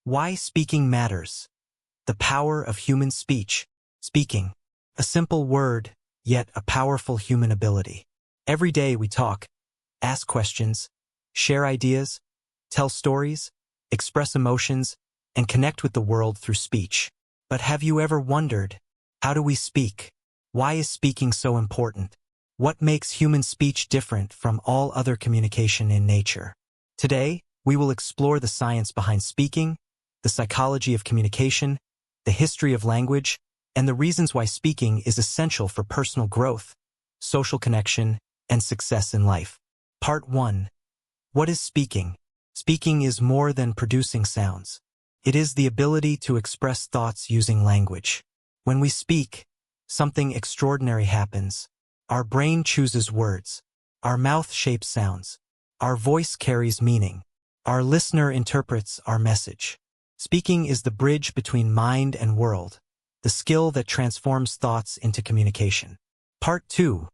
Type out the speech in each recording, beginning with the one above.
Why speaking matters. The power of human speech. Speaking. A simple word, yet a powerful human ability. Every day we talk, ask questions, share ideas, tell stories, express emotions, and connect with the world through speech. But have you ever wondered, how do we speak? Why is speaking so important? What makes human speech different from all other communication in nature? Today, we will explore the science behind speaking, the psychology of communication, the history of language, and the reasons why speaking is essential for personal growth, social connection, and success in life. Part 1. What is speaking? Speaking is more than producing sounds. It is the ability to express thoughts using language. When we speak, something extraordinary happens. Our brain chooses words. Our mouth shapes sounds. Our voice carries meaning. Our listener interprets our message. Speaking is the bridge between mind and world, the skill that transforms thoughts into communication. Part 2.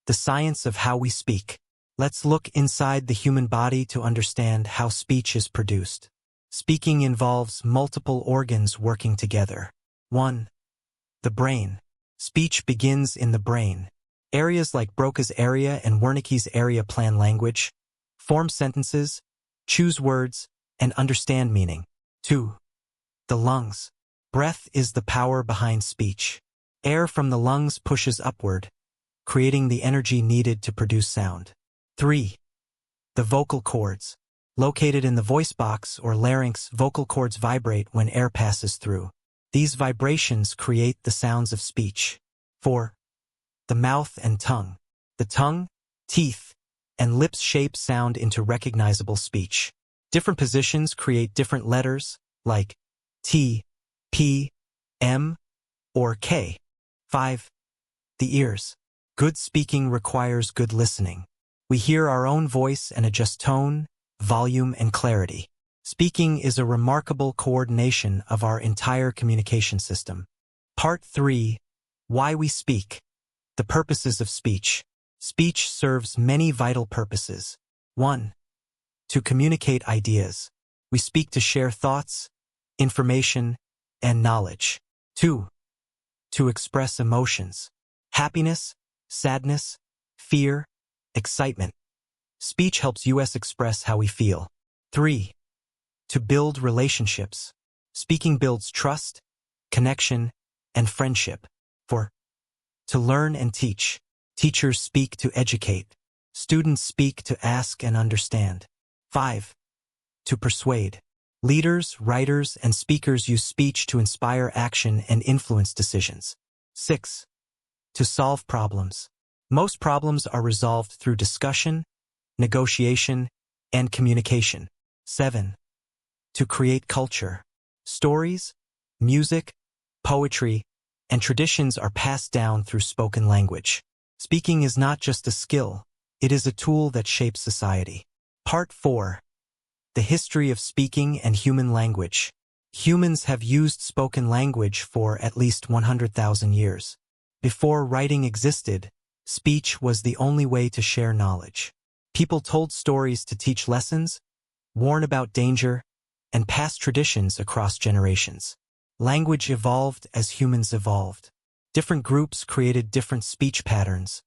The science of how we speak. Let's look inside the human body to understand how speech is produced. Speaking involves multiple organs working together. 1. The brain. Speech begins in the brain. Areas like Broca's area and Wernicke's area plan language, form sentences, choose words, and understand meaning. 2. The lungs. Breath is the power behind speech. Air from the lungs pushes upward, creating the energy needed to produce sound. 3. The vocal cords. Located in the voice box or larynx, vocal cords vibrate when air passes through. These vibrations create the sounds of speech. 4. The mouth and tongue. The tongue, teeth, and lips shape sound into recognizable speech. Different positions create different letters, like T, P, M, or K. 5. The ears. Good speaking requires good listening. We hear our own voice and adjust tone, volume, and clarity. Speaking is a remarkable coordination of our entire communication system. Part 3. Why we speak. The purposes of speech. Speech serves many vital purposes. 1. To communicate ideas. We speak to share thoughts, information, and knowledge. 2. To express emotions. Happiness, sadness, fear, excitement. Speech helps us express how we feel. 3. To build relationships. Speaking builds trust, connection, and friendship. 4. To learn and teach. Teachers speak to educate. Students speak to ask and understand. 5. To persuade. Leaders, writers, and speakers use speech to inspire action and influence decisions. 6. To solve problems. Most problems are resolved through discussion, negotiation, and communication. 7. To create culture. Stories, music, poetry, and traditions are passed down through spoken language. Speaking is not just a skill, it is a tool that shapes society. Part 4. The history of speaking and human language. Humans have used spoken language for at least 100,000 years. Before writing existed, speech was the only way to share knowledge. People told stories to teach lessons, warn about danger, and pass traditions across generations. Language evolved as humans evolved. Different groups created different speech patterns,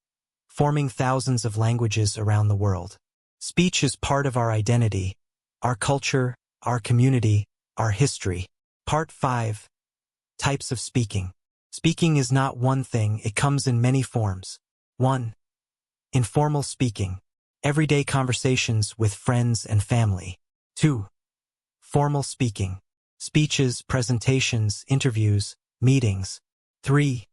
forming thousands of languages around the world. Speech is part of our identity, our culture, our community, our history. Part 5. Types of speaking. Speaking is not one thing, it comes in many forms. 1. Informal speaking. Everyday conversations with friends and family. 2. Formal speaking. Speeches, presentations, interviews, meetings. 3.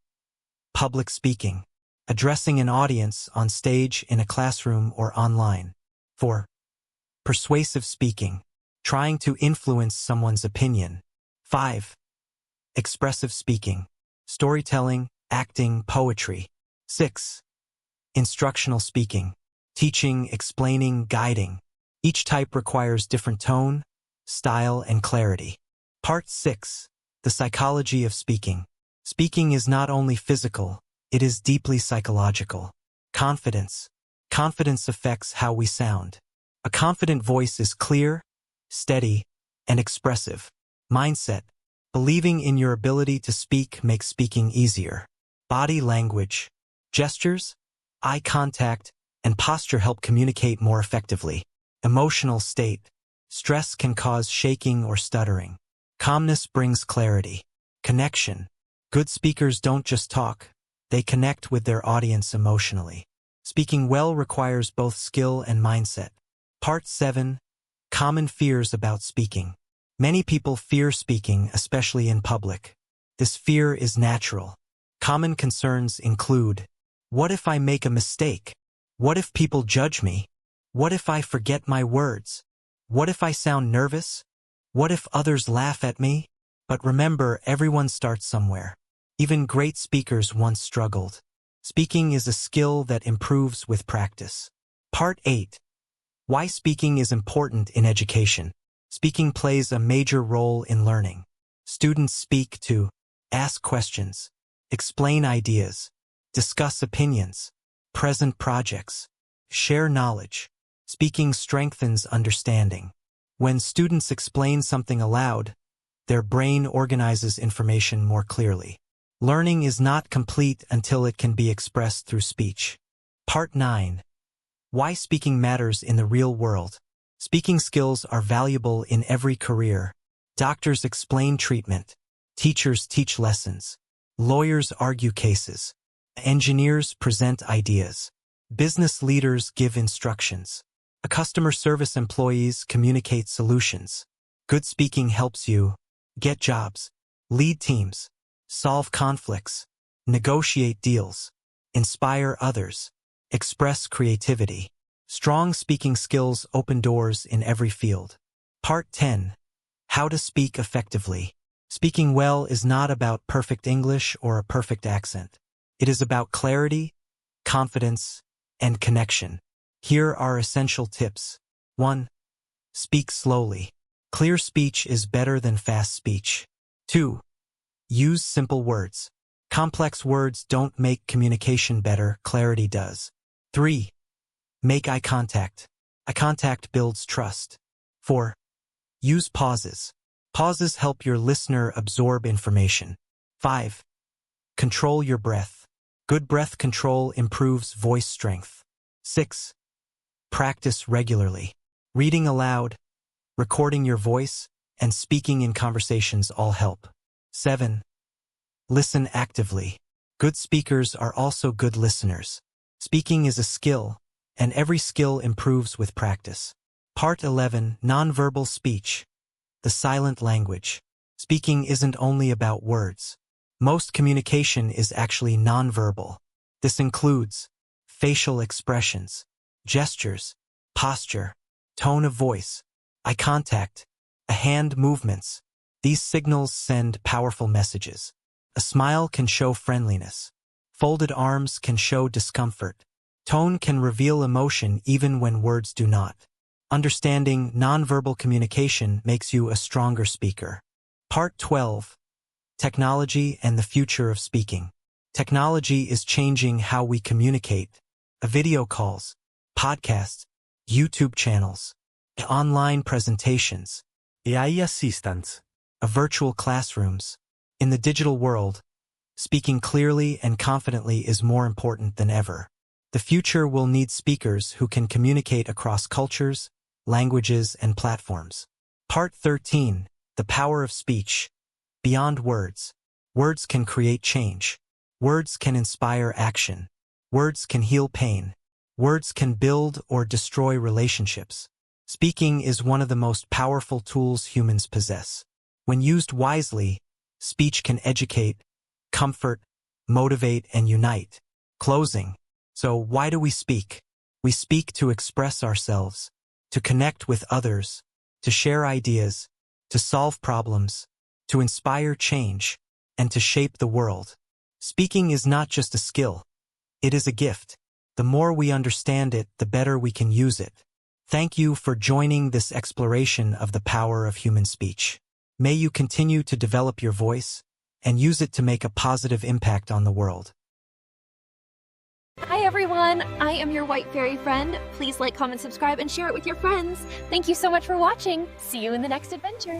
Public speaking. Addressing an audience on stage, in a classroom, or online. 4. Persuasive speaking. Trying to influence someone's opinion. 5. Expressive speaking. Storytelling, acting, poetry. 6. Instructional speaking. Teaching, explaining, guiding. Each type requires different tone, style, and clarity. Part 6. The psychology of speaking. Speaking is not only physical, it is deeply psychological. Confidence. Confidence affects how we sound. A confident voice is clear, steady, and expressive. Mindset. Believing in your ability to speak makes speaking easier. Body language. Gestures, eye contact, and posture help communicate more effectively. Emotional state. Stress can cause shaking or stuttering. Calmness brings clarity. Connection. Good speakers don't just talk, they connect with their audience emotionally. Speaking well requires both skill and mindset. Part 7. Common fears about speaking. Many people fear speaking, especially in public. This fear is natural. Common concerns include, what if I make a mistake? What if people judge me? What if I forget my words? What if I sound nervous? What if others laugh at me? But remember, everyone starts somewhere. Even great speakers once struggled. Speaking is a skill that improves with practice. Part 8. Why speaking is important in education. Speaking plays a major role in learning. Students speak to ask questions, explain ideas, discuss opinions, present projects, share knowledge. Speaking strengthens understanding. When students explain something aloud, their brain organizes information more clearly. Learning is not complete until it can be expressed through speech. Part 9. Why speaking matters in the real world. Speaking skills are valuable in every career. Doctors explain treatment. Teachers teach lessons. Lawyers argue cases. Engineers present ideas. Business leaders give instructions. Customer service employees communicate solutions. Good speaking helps you get jobs, lead teams, solve conflicts, negotiate deals, inspire others, express creativity. Strong speaking skills open doors in every field. Part 10. How to speak effectively. Speaking well is not about perfect English or a perfect accent. It is about clarity, confidence, and connection. Here are essential tips. 1. Speak slowly. Clear speech is better than fast speech. 2. Use simple words. Complex words don't make communication better, clarity does. 3. Make eye contact. Eye contact builds trust. 4. Use pauses. Pauses help your listener absorb information. 5. Control your breath. Good breath control improves voice strength. 6. Practice regularly. Reading aloud, recording your voice, and speaking in conversations all help. 7. Listen actively. Good speakers are also good listeners. Speaking is a skill, and every skill improves with practice. Part 11. Nonverbal speech. The silent language. Speaking isn't only about words. Most communication is actually nonverbal. This includes facial expressions, gestures, posture, tone of voice, eye contact, hand movements. These signals send powerful messages. A smile can show friendliness. Folded arms can show discomfort. Tone can reveal emotion even when words do not. Understanding nonverbal communication makes you a stronger speaker. Part 12. Technology and the future of speaking. Technology is changing how we communicate. Video calls, podcasts, YouTube channels, online presentations, AI assistants, virtual classrooms. In the digital world, speaking clearly and confidently is more important than ever. The future will need speakers who can communicate across cultures, languages, and platforms. Part 13. The power of speech. Beyond words. Words can create change. Words can inspire action. Words can heal pain. Words can build or destroy relationships. Speaking is one of the most powerful tools humans possess. When used wisely, speech can educate, comfort, motivate, and unite. Closing. So why do we speak? We speak to express ourselves, to connect with others, to share ideas, to solve problems, to inspire change, and to shape the world. Speaking is not just a skill. It is a gift. The more we understand it, the better we can use it. Thank you for joining this exploration of the power of human speech. May you continue to develop your voice and use it to make a positive impact on the world. Hi everyone, I am your white fairy friend. Please like, comment, subscribe, and share it with your friends. Thank you so much for watching. See you in the next adventure.